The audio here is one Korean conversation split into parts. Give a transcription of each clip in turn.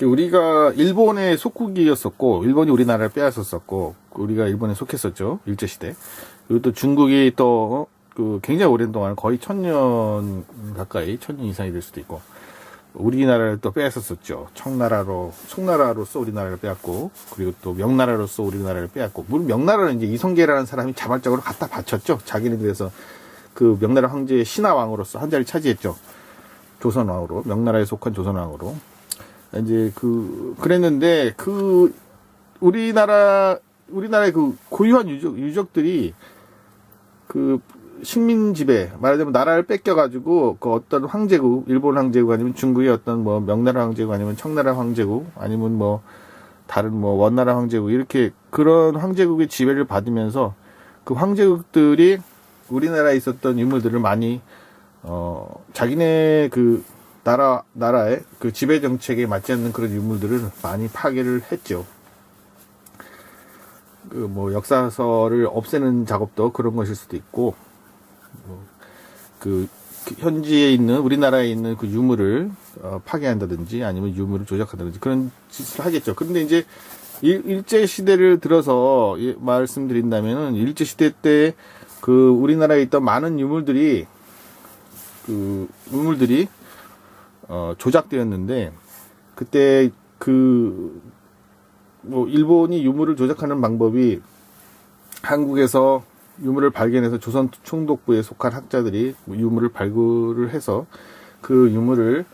우리가 일본의 속국이었었고, 일본이 우리나라를 빼앗았었고, 우리가 일본에 속했었죠. 일제시대. 그리고 또 중국이 또, 굉장히 오랜 동안 거의 1000년 가까이, 1000년 이상이 될 수도 있고, 우리나라를 또 빼앗았었죠. 청나라로서 우리나라를 빼앗고, 그리고 또 명나라로서 우리나라를 빼앗고, 물론 명나라는 이제 이성계라는 사람이 자발적으로 갖다 바쳤죠. 자기는 그래서 그 명나라 황제의 신하왕으로서 한 자리 차지했죠. 조선왕으로, 명나라에 속한 조선왕으로. 이제 그랬는데, 우리나라의 그 고유한 유적들이 식민 지배, 말하자면 나라를 뺏겨가지고, 어떤 황제국, 일본 황제국 아니면 중국의 어떤 명나라 황제국 아니면 청나라 황제국 아니면 다른 원나라 황제국, 이렇게 그런 황제국의 지배를 받으면서 그 황제국들이 우리나라에 있었던 유물들을 많이, 자기네 나라의 그 지배 정책에 맞지 않는 그런 유물들을 많이 파괴를 했죠. 역사서를 없애는 작업도 그런 것일 수도 있고, 현지에 있는, 우리나라에 있는 그 유물을 파괴한다든지 아니면 유물을 조작한다든지 그런 짓을 하겠죠. 그런데 이제 일제시대를 들어서 말씀드린다면은, 일제시대 때 우리나라에 있던 많은 유물들이 조작되었는데, 그때 일본이 유물을 조작하는 방법이, 한국에서 유물을 발견해서 조선 총독부에 속한 학자들이 유물을 발굴을 해서 그 유물을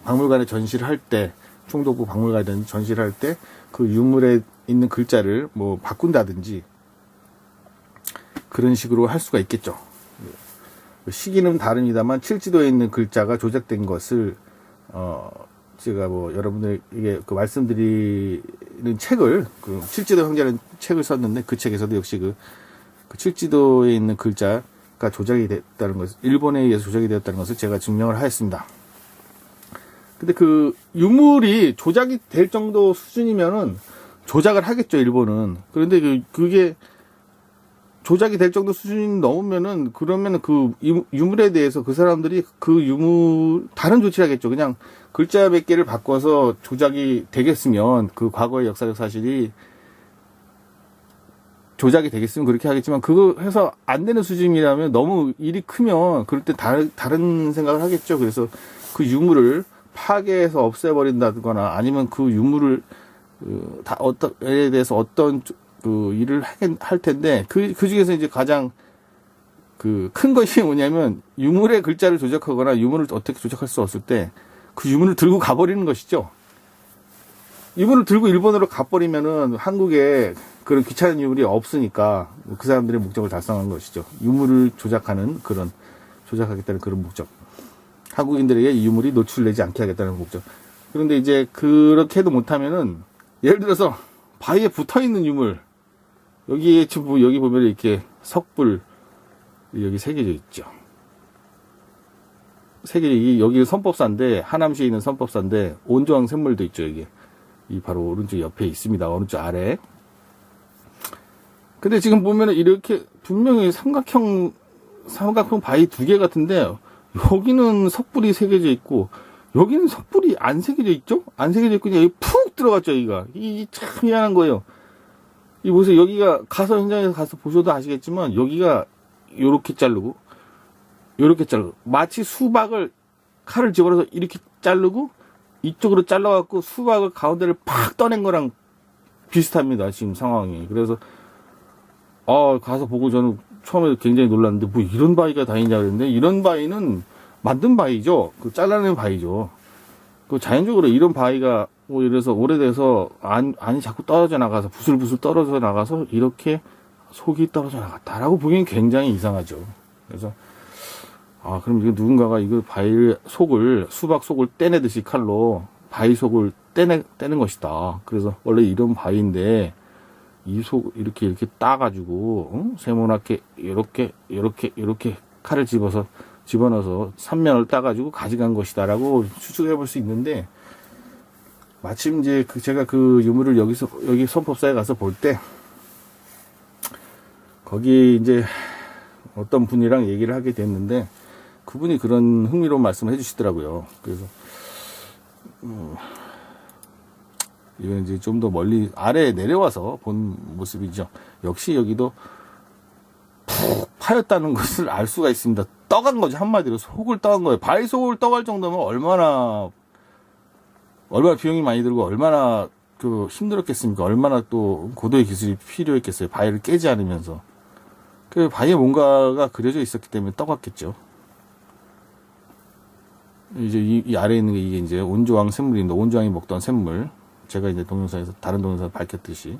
박물관에 전시를 할 때, 총독부 박물관에 전시를 할 때 그 유물에 있는 글자를 바꾼다든지 그런 식으로 할 수가 있겠죠. 시기는 다릅니다만 칠지도에 있는 글자가 조작된 것을 제가 여러분들에게 말씀드리는 책을, 칠지도 형제라는 책을 썼는데, 그 책에서도 역시 그 칠지도에 있는 글자가 조작이 됐다는 것을, 일본에 의해서 조작이 되었다는 것을 제가 증명을 하였습니다. 근데 유물이 조작이 될 정도 수준이면은 조작을 하겠죠, 일본은. 그런데 그게 조작이 될 정도 수준이 넘으면은, 그러면은 유물에 대해서 그 사람들이 다른 조치를 하겠죠. 그냥 글자 몇 개를 바꿔서 조작이 되겠으면, 과거의 역사적 사실이 조작이 되겠으면 그렇게 하겠지만, 그거 해서 안 되는 수준이라면, 너무 일이 크면, 그럴 때 다른 생각을 하겠죠. 그래서 그 유물을 파괴해서 없애버린다거나, 아니면 그 유물을, 에 대해서 어떤 일을 할 텐데, 그 중에서 이제 가장 큰 것이 뭐냐면, 유물의 글자를 조작하거나 유물을 어떻게 조작할 수 없을 때 그 유물을 들고 가버리는 것이죠. 유물을 들고 일본으로 가버리면은 한국에 그런 귀찮은 유물이 없으니까 그 사람들의 목적을 달성한 것이죠. 유물을 조작하겠다는 그런 목적. 한국인들에게 이 유물이 노출되지 않게 하겠다는 목적. 그런데 이제 그렇게 해도 못하면은, 예를 들어서 바위에 붙어있는 유물, 여기 보면 이렇게 석불, 여기 새겨져 있죠. 여기 선법사인데, 하남시에 있는 선법사인데, 온조항 샘물도 있죠, 여기. 바로 오른쪽 옆에 있습니다. 오른쪽 아래. 근데 지금 보면은 이렇게 분명히 삼각형 바위 2개 같은데, 여기는 석불이 새겨져 있고, 여기는 석불이 안 새겨져 있죠? 안 새겨져 있고, 그냥 여기 푹 들어갔죠, 여기가. 이게 참 희한한 거예요. 보세요. 여기가 현장에서 가서 보셔도 아시겠지만, 여기가 요렇게 자르고, 마치 수박을 칼을 집어넣어서 이렇게 자르고, 이쪽으로 잘라갖고 수박을 가운데를 팍 떠낸 거랑 비슷합니다, 지금 상황이. 그래서, 가서 보고 저는 처음에 굉장히 놀랐는데, 이런 바위가 다 있냐 그랬는데, 이런 바위는 만든 바위죠. 잘라낸 바위죠. 자연적으로 이런 바위가, 이래서 오래돼서 안이 자꾸 떨어져 나가서, 부슬부슬 떨어져 나가서, 이렇게 속이 떨어져 나갔다라고 보기엔 굉장히 이상하죠. 그래서, 그럼 이거 누군가가 수박 속을 떼내듯이 칼로 바위 속을 떼는 것이다. 그래서 원래 이런 바위인데, 이렇게 따가지고, 세모나게, 이렇게 칼을 집어넣어서 삼면을 따가지고 가져간 것이다라고 추측해 볼 수 있는데, 마침 이제 제가 유물을 여기 선법사에 가서 볼 때, 거기 이제 어떤 분이랑 얘기를 하게 됐는데, 그분이 그런 흥미로운 말씀을 해주시더라고요. 그래서 이건 이제 좀 더 멀리 아래에 내려와서 본 모습이죠. 역시 여기도 푹 파였다는 것을 알 수가 있습니다. 떠간 거죠. 한마디로 속을 떠간 거예요. 바위 속을 떠갈 정도면 얼마나 비용이 많이 들고 얼마나 힘들었겠습니까? 얼마나 또 고도의 기술이 필요했겠어요. 바위를 깨지 않으면서. 그 바위에 뭔가가 그려져 있었기 때문에 떠갔겠죠. 이제 이 아래에 있는 게 이게 이제 온조왕 샘물입니다. 온조왕이 먹던 샘물. 제가 이제 동영상에서 다른 동영상에서 밝혔듯이.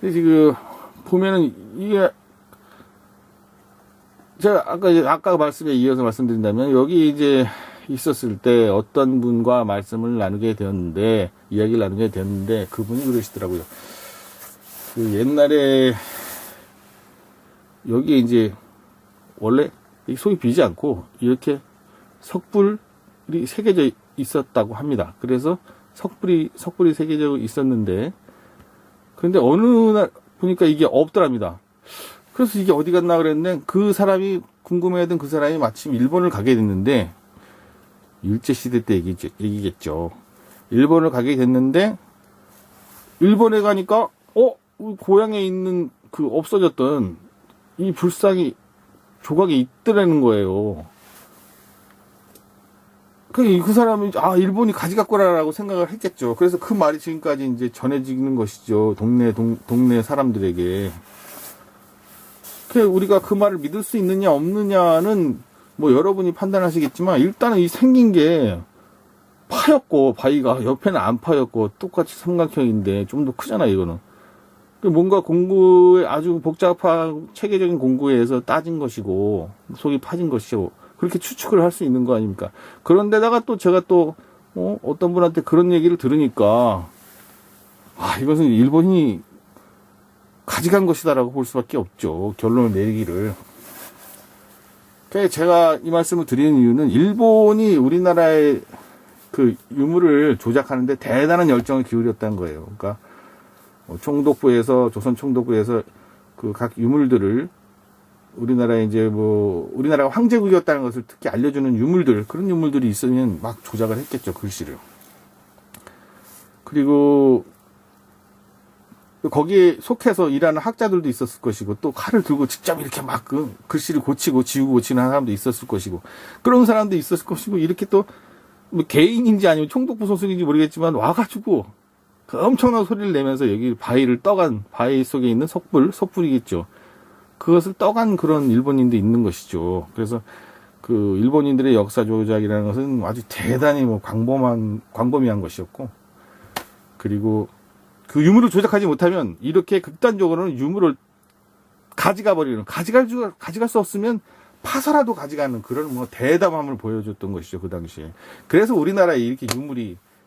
근데 지금 보면은 이게 제가 아까 말씀에 이어서 말씀드린다면 여기 이제 있었을 때 어떤 분과 말씀을 나누게 되었는데 이야기를 나누게 되었는데 그분이 그러시더라고요. 그 옛날에 여기에 이제 원래 속이 비지 않고 이렇게 석불이 새겨져 있었다고 합니다. 그래서 석불이 새겨져 있었는데 그런데 어느 날 보니까 이게 없더랍니다. 그래서 이게 어디 갔나 그랬는데 그 사람이 궁금해하던 그 사람이 마침 일본을 가게 됐는데 일제시대 때 얘기겠죠. 일본을 가게 됐는데 일본에 가니까 고향에 있는 그 없어졌던 이 불상이 조각이 있더라는 거예요. 그 사람이 일본이 가져갈 거라고 생각을 했겠죠. 그래서 그 말이 지금까지 이제 전해지는 것이죠. 동네 사람들에게. 우리가 그 말을 믿을 수 있느냐 없느냐는 뭐 여러분이 판단하시겠지만 일단은 이 생긴 게 파였고 바위가 옆에는 안 파였고 똑같이 삼각형인데 좀 더 크잖아 이거는. 뭔가 공구에 아주 복잡한 체계적인 공구에 의해서 따진 것이고 속이 파진 것이고 그렇게 추측을 할 수 있는 거 아닙니까? 그런데다가 또 제가 또 어떤 분한테 그런 얘기를 들으니까 이것은 일본이 가져간 것이다라고 볼 수밖에 없죠. 결론을 내리기를. 제가 이 말씀을 드리는 이유는 일본이 우리나라의 그 유물을 조작하는데 대단한 열정을 기울였다는 거예요. 그러니까 총독부에서 조선 총독부에서 그 각 유물들을 우리나라에 이제 우리나라가 황제국이었다는 것을 특히 알려주는 유물들 그런 유물들이 있으면 막 조작을 했겠죠. 글씨를. 그리고 거기에 속해서 일하는 학자들도 있었을 것이고 또 칼을 들고 직접 이렇게 막 그 글씨를 고치고 지우고 고치는 사람도 있었을 것이고 그런 사람도 있었을 것이고 이렇게 또 뭐 개인인지 아니면 총독부 소속인지 모르겠지만 와가지고 그 엄청난 소리를 내면서 여기 바위를 떠간 바위 속에 있는 석불이겠죠. 그것을 떠간 그런 일본인도 있는 것이죠. 그래서 그 일본인들의 역사 조작이라는 것은 아주 대단히 광범위한 것이었고 그리고 그 유물을 조작하지 못하면 이렇게 극단적으로는 유물을 가져갈 수 없으면 파서라도 가져가는 그런 대담함을 보여줬던 것이죠. 그 당시에. 그래서 우리나라에 이렇게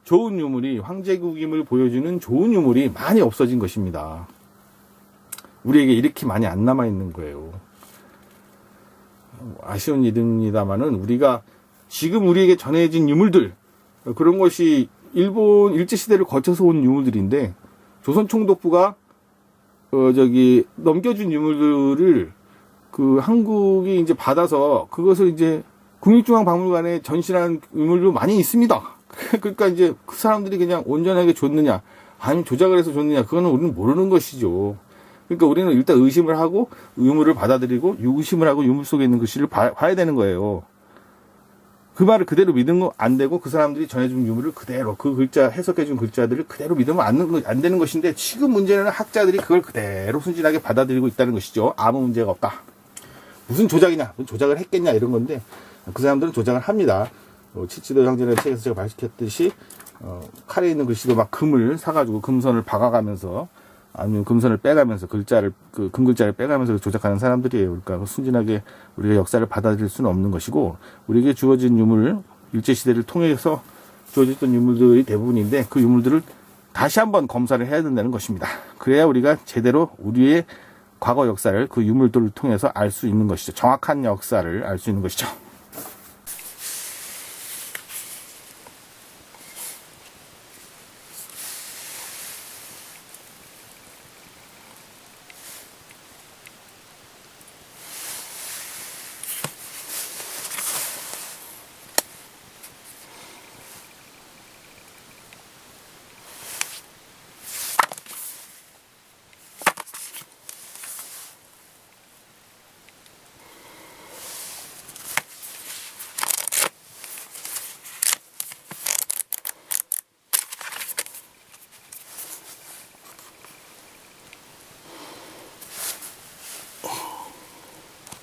좋은 유물이 황제국임을 보여주는 좋은 유물이 많이 없어진 것입니다. 우리에게 이렇게 많이 안 남아있는 거예요. 아쉬운 일입니다만은 우리가 지금 우리에게 전해진 유물들 그런 것이 일본 일제시대를 거쳐서 온 유물들인데 조선 총독부가 넘겨준 유물들을 그 한국이 이제 받아서 그것을 이제 국립중앙박물관에 전시한 유물도 많이 있습니다. 그러니까 이제 그 사람들이 그냥 온전하게 줬느냐 아니면 조작을 해서 줬느냐 그거는 우리는 모르는 것이죠. 그러니까 우리는 일단 의심을 하고 유물을 받아들이고 의심을 하고 유물 속에 있는 글씨를 봐야 되는 거예요. 그 말을 그대로 믿으면 안 되고 그 사람들이 전해준 유물을 그대로 그 글자 해석해준 글자들을 그대로 믿으면 안 되는 것인데 지금 문제는 학자들이 그걸 그대로 순진하게 받아들이고 있다는 것이죠. 아무 문제가 없다. 무슨 조작이냐, 무슨 조작을 했겠냐 이런 건데 그 사람들은 조작을 합니다. 치치도 형제라는 책에서 제가 밝혔듯이 칼에 있는 글씨도 막 금을 사가지고 금선을 박아가면서 아니면 금선을 빼가면서 금글자를 빼가면서 조작하는 사람들이에요. 그러니까 순진하게 우리가 역사를 받아들일 수는 없는 것이고 우리에게 주어진 유물, 일제시대를 통해서 주어졌던 유물들이 대부분인데 그 유물들을 다시 한번 검사를 해야 된다는 것입니다. 그래야 우리가 제대로 우리의 과거 역사를 그 유물들을 통해서 알 수 있는 것이죠. 정확한 역사를 알 수 있는 것이죠.